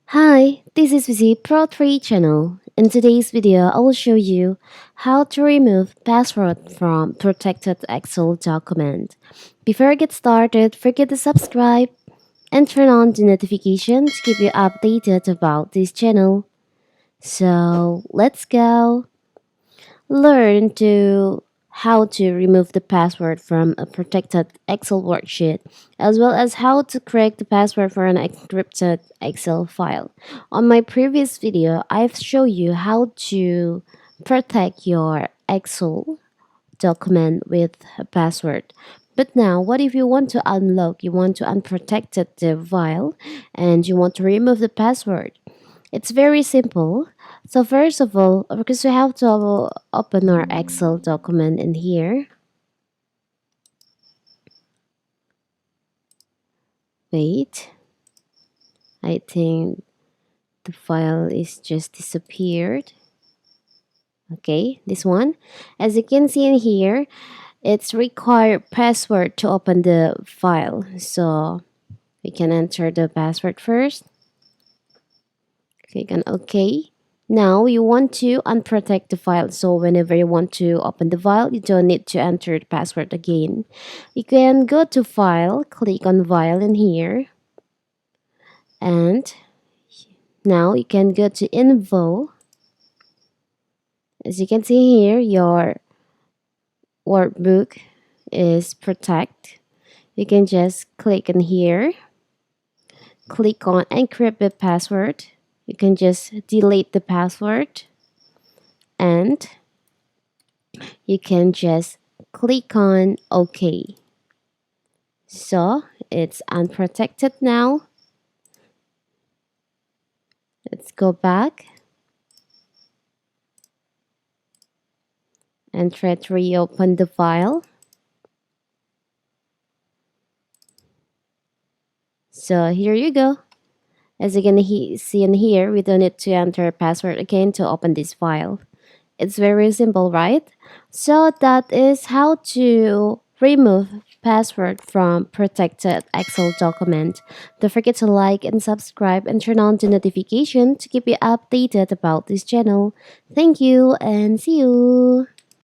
Hi, this is Vizi Pro 3 channel. In today's video, I will show you how to remove password from protected Excel document. Before I get started, forget to subscribe and turn on the notification to keep you updated about this channel. So, let's go. Learn to how to remove the password from a protected Excel worksheet, as well as how to correct the password for an encrypted Excel file. On my previous video, I've shown you how to protect your Excel document with a password. But now, what if you want to unlock, you want to unprotect the file, and you want to remove the password? It's very simple. So first of all, because we have to open our Excel document in here. Wait, I think the file is just disappeared. Okay, this one. As you can see in here, it's required password to open the file. So we can enter the password first. Click on OK. Now you want to unprotect the file, so whenever you want to open the file, you don't need to enter the password again. You can go to File, click on File in here, and now you can go to Info. As you can see here, your workbook is protect. You can just click in here, click on Encrypted Password. You can just delete the password, and you can just click on OK. So it's unprotected now. Let's go back and try to reopen the file. So here you go. As you can see in here, we don't need to enter a password again to open this file. It's very simple, right? So that is how to remove password from protected Excel document. Don't forget to like and subscribe and turn on the notification to keep you updated about this channel. Thank you and see you.